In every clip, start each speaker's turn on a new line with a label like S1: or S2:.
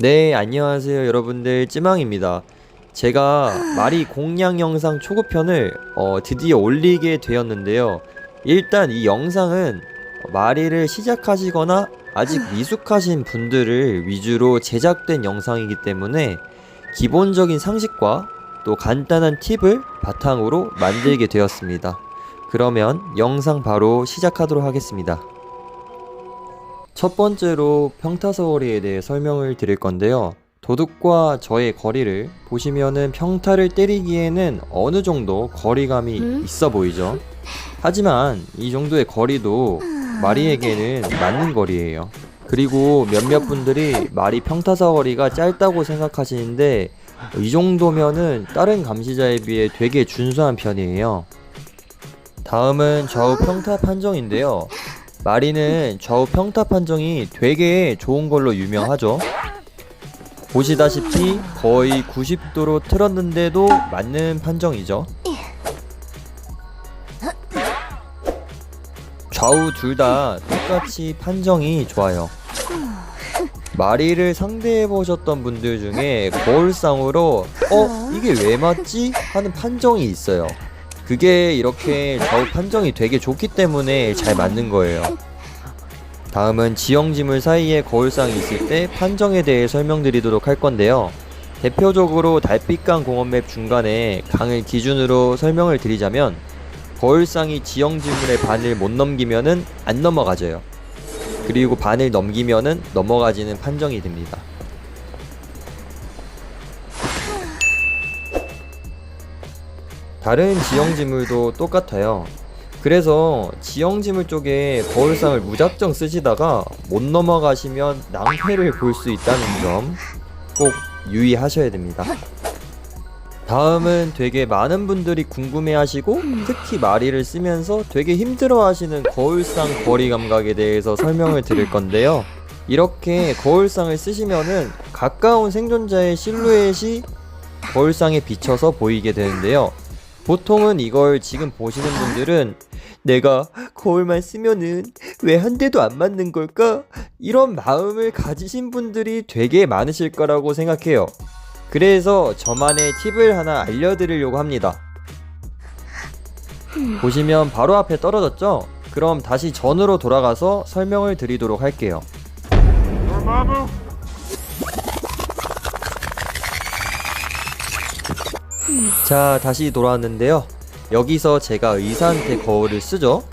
S1: 네, 안녕하세요 여러분들, 찌망입니다. 제가 마리 공략 영상 초급편을 드디어 올리게 되었는데요. 일단 이 영상은 마리를 시작하시거나 아직 미숙하신 분들을 위주로 제작된 영상이기 때문에 기본적인 상식과 또 간단한 팁을 바탕으로 만들게 되었습니다. 그러면 영상 바로 시작하도록 하겠습니다. 첫 번째로 평타서거리에 대해 설명을 드릴 건데요. 도둑과 저의 거리를 보시면은 평타를 때리기에는 어느 정도 거리감이 있어 보이죠. 하지만 이 정도의 거리도 마리에게는 맞는 거리예요. 그리고 몇몇 분들이 마리 평타서거리가 짧다고 생각하시는데 이 정도면은 다른 감시자에 비해 되게 준수한 편이에요. 다음은 좌우 평타 판정인데요. 마리는 좌우 평타 판정이 되게 좋은 걸로 유명하죠. 보시다시피 거의 90도로 틀었는데도 맞는 판정이죠. 좌우 둘 다 똑같이 판정이 좋아요. 마리를 상대해보셨던 분들 중에 거울상으로 이게 왜 맞지? 하는 판정이 있어요. 그게 이렇게 좌우 판정이 되게 좋기 때문에 잘 맞는 거예요. 다음은 지형지물 사이에 거울상이 있을 때 판정에 대해 설명드리도록 할 건데요. 대표적으로 달빛강 공원맵 중간에 강을 기준으로 설명을 드리자면 거울상이 지형지물의 반을 못 넘기면은 안 넘어가져요. 그리고 반을 넘기면은 넘어가지는 판정이 됩니다. 다른 지형지물도 똑같아요. 그래서 지형지물 쪽에 거울상을 무작정 쓰시다가 못 넘어가시면 낭패를 볼 수 있다는 점 꼭 유의하셔야 됩니다. 다음은 되게 많은 분들이 궁금해하시고 특히 마리를 쓰면서 되게 힘들어하시는 거울상 거리 감각에 대해서 설명을 드릴 건데요. 이렇게 거울상을 쓰시면은 가까운 생존자의 실루엣이 거울상에 비쳐서 보이게 되는데요. 보통은 이걸 지금 보시는 분들은 내가 거울만 쓰면은 왜 한 대도 안 맞는 걸까? 이런 마음을 가지신 분들이 되게 많으실 거라고 생각해요. 그래서 저만의 팁을 하나 알려드리려고 합니다. 보시면 바로 앞에 떨어졌죠? 그럼 다시 전으로 돌아가서 설명을 드리도록 할게요. 자, 다시 돌아왔는데요. 여기서 제가 의사한테 거울을 쓰죠.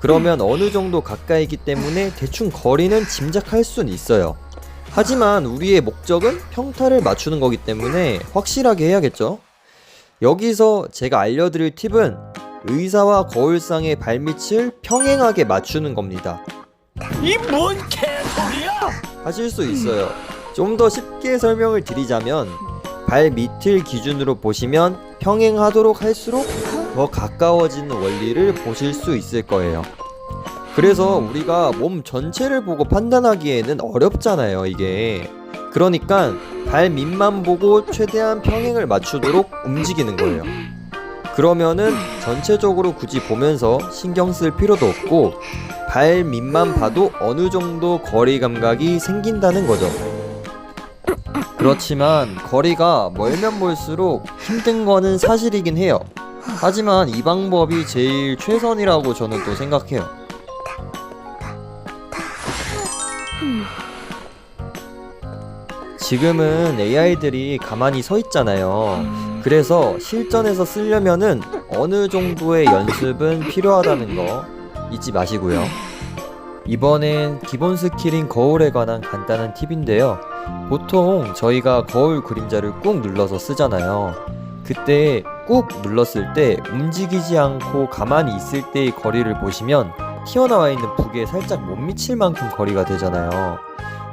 S1: 그러면 어느 정도 가까이 있기 때문에 대충 거리는 짐작할 순 있어요. 하지만 우리의 목적은 평타를 맞추는 거기 때문에 확실하게 해야겠죠. 여기서 제가 알려드릴 팁은 의사와 거울상의 발밑을 평행하게 맞추는 겁니다.
S2: 이 뭔 개소리야!
S1: 하실 수 있어요. 좀 더 쉽게 설명을 드리자면 발 밑을 기준으로 보시면 평행하도록 할수록 더 가까워지는 원리를 보실 수 있을 거예요. 그래서 우리가 몸 전체를 보고 판단하기에는 어렵잖아요, 이게. 그러니까 발 밑만 보고 최대한 평행을 맞추도록 움직이는 거예요. 그러면은 전체적으로 굳이 보면서 신경 쓸 필요도 없고 발 밑만 봐도 어느 정도 거리 감각이 생긴다는 거죠. 그렇지만 거리가 멀면 멀수록 힘든 거는 사실이긴 해요. 하지만 이 방법이 제일 최선이라고 저는 또 생각해요. 지금은 AI들이 가만히 서 있잖아요. 그래서 실전에서 쓰려면은 어느 정도의 연습은 필요하다는 거 잊지 마시고요. 이번엔 기본 스킬인 거울에 관한 간단한 팁인데요. 보통 저희가 거울 그림자를 꾹 눌러서 쓰잖아요. 그때 꾹 눌렀을 때 움직이지 않고 가만히 있을 때의 거리를 보시면 튀어나와 있는 북에 살짝 못 미칠 만큼 거리가 되잖아요.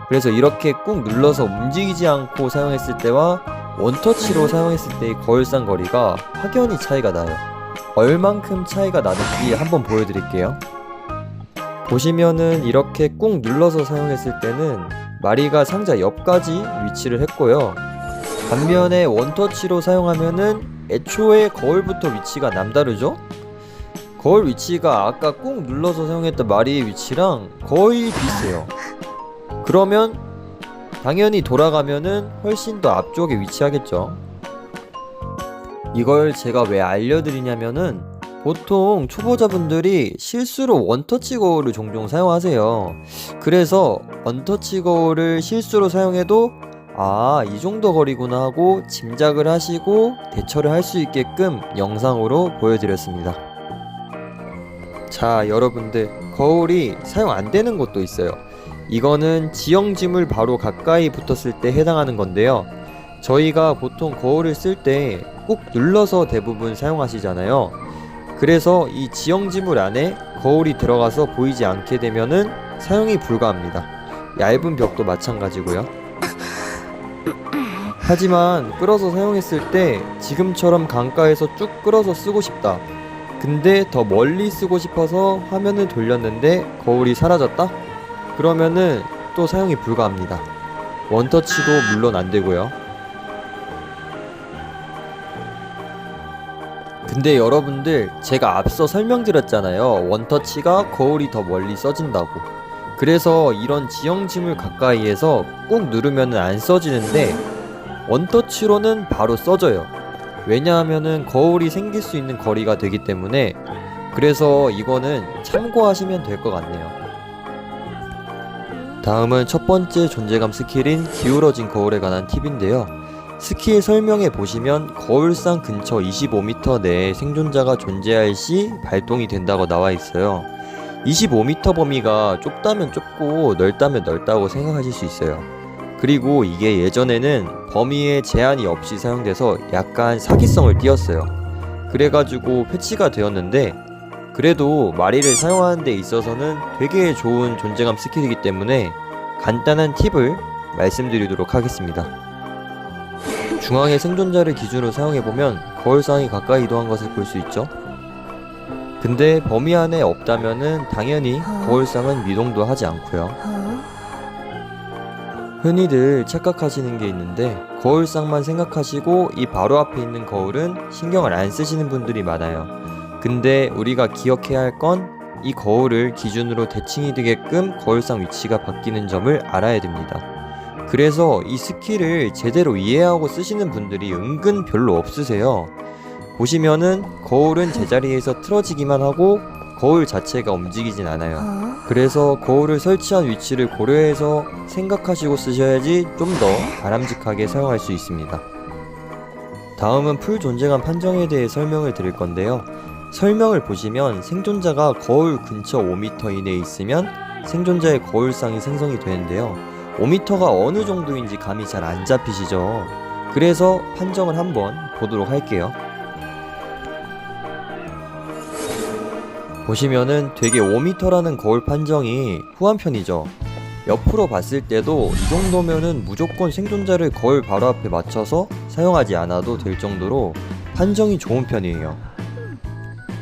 S1: 그래서 이렇게 꾹 눌러서 움직이지 않고 사용했을 때와 원터치로 사용했을 때의 거울상 거리가 확연히 차이가 나요. 얼만큼 차이가 나는지 한번 보여드릴게요. 보시면은 이렇게 꾹 눌러서 사용했을 때는 마리가 상자 옆까지 위치를 했고요. 반면에 원터치로 사용하면은 애초에 거울부터 위치가 남다르죠? 거울 위치가 아까 꾹 눌러서 사용했던 마리의 위치랑 거의 비슷해요. 그러면 당연히 돌아가면은 훨씬 더 앞쪽에 위치하겠죠. 이걸 제가 왜 알려드리냐면은 보통 초보자분들이 실수로 원터치 거울을 종종 사용하세요. 그래서 원터치 거울을 실수로 사용해도 이 정도 거리구나 하고 짐작을 하시고 대처를 할 수 있게끔 영상으로 보여드렸습니다. 자, 여러분들, 거울이 사용 안 되는 곳도 있어요. 이거는 지형지물 바로 가까이 붙었을 때 해당하는 건데요. 저희가 보통 거울을 쓸 때 꾹 눌러서 대부분 사용하시잖아요. 그래서 이 지형지물 안에 거울이 들어가서 보이지 않게 되면은 사용이 불가합니다. 얇은 벽도 마찬가지고요. 하지만 끌어서 사용했을 때 지금처럼 강가에서 쭉 끌어서 쓰고 싶다. 근데 더 멀리 쓰고 싶어서 화면을 돌렸는데 거울이 사라졌다? 그러면은 또 사용이 불가합니다. 원터치도 물론 안 되고요. 근데 여러분들, 제가 앞서 설명드렸잖아요. 원터치가 거울이 더 멀리 써진다고. 그래서 이런 지형지물 가까이에서 꾹 누르면 안 써지는데 원터치로는 바로 써져요. 왜냐하면은 거울이 생길 수 있는 거리가 되기 때문에. 그래서 이거는 참고하시면 될 것 같네요. 다음은 첫 번째 존재감 스킬인 기울어진 거울에 관한 팁인데요. 스킬 설명에 보시면 거울상 근처 25m 내에 생존자가 존재할 시 발동이 된다고 나와 있어요. 25m 범위가 좁다면 좁고 넓다면 넓다고 생각하실 수 있어요. 그리고 이게 예전에는 범위에 제한이 없이 사용돼서 약간 사기성을 띄었어요. 그래가지고 패치가 되었는데, 그래도 마리를 사용하는 데 있어서는 되게 좋은 존재감 스킬이기 때문에 간단한 팁을 말씀드리도록 하겠습니다. 중앙의 생존자를 기준으로 사용해보면 거울상이 가까이 이동한 것을 볼 수 있죠. 근데 범위 안에 없다면은 당연히 거울상은 미동도 하지 않고요. 흔히들 착각하시는 게 있는데 거울상만 생각하시고 이 바로 앞에 있는 거울은 신경을 안 쓰시는 분들이 많아요. 근데 우리가 기억해야 할 건 이 거울을 기준으로 대칭이 되게끔 거울상 위치가 바뀌는 점을 알아야 됩니다. 그래서 이 스킬을 제대로 이해하고 쓰시는 분들이 은근 별로 없으세요. 보시면은 거울은 제자리에서 틀어지기만 하고 거울 자체가 움직이진 않아요. 그래서 거울을 설치한 위치를 고려해서 생각하시고 쓰셔야지 좀 더 바람직하게 사용할 수 있습니다. 다음은 풀 존재감 판정에 대해 설명을 드릴 건데요. 설명을 보시면 생존자가 거울 근처 5m 이내에 있으면 생존자의 거울상이 생성이 되는데요. 5m가 어느 정도인지 감이 잘 안 잡히시죠? 그래서 판정을 한번 보도록 할게요. 보시면은 되게 5m라는 거울 판정이 후한 편이죠. 옆으로 봤을 때도 이 정도면은 무조건 생존자를 거울 바로 앞에 맞춰서 사용하지 않아도 될 정도로 판정이 좋은 편이에요.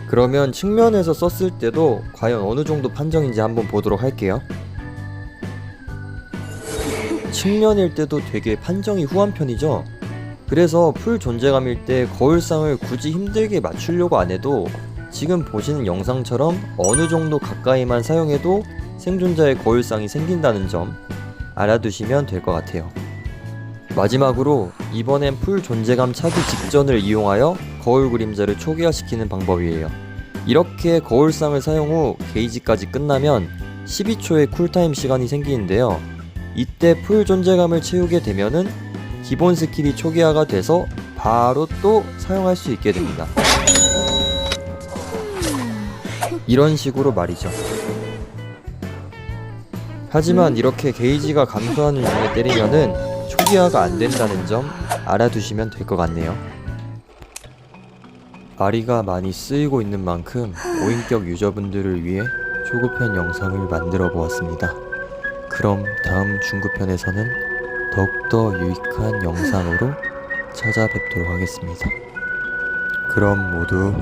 S1: 그러면 측면에서 썼을 때도 과연 어느 정도 판정인지 한번 보도록 할게요. 측면일 때도 되게 판정이 후한 편이죠. 그래서 풀 존재감일 때 거울상을 굳이 힘들게 맞추려고 안 해도 지금 보시는 영상처럼 어느 정도 가까이만 사용해도 생존자의 거울상이 생긴다는 점 알아두시면 될 것 같아요. 마지막으로 이번엔 풀 존재감 차기 직전을 이용하여 거울 그림자를 초기화시키는 방법이에요. 이렇게 거울상을 사용 후 게이지까지 끝나면 12초의 쿨타임 시간이 생기는데요. 이때 풀 존재감을 채우게 되면은 기본 스킬이 초기화가 돼서 바로 또 사용할 수 있게 됩니다. 이런 식으로 말이죠. 하지만 이렇게 게이지가 감소하는 중에 때리면은 초기화가 안 된다는 점 알아두시면 될 것 같네요. 마리가 많이 쓰이고 있는 만큼 5인격 유저분들을 위해 초급편 영상을 만들어 보았습니다. 그럼 다음 중급편에서는 더욱더 유익한 영상으로 찾아뵙도록 하겠습니다. 그럼 모두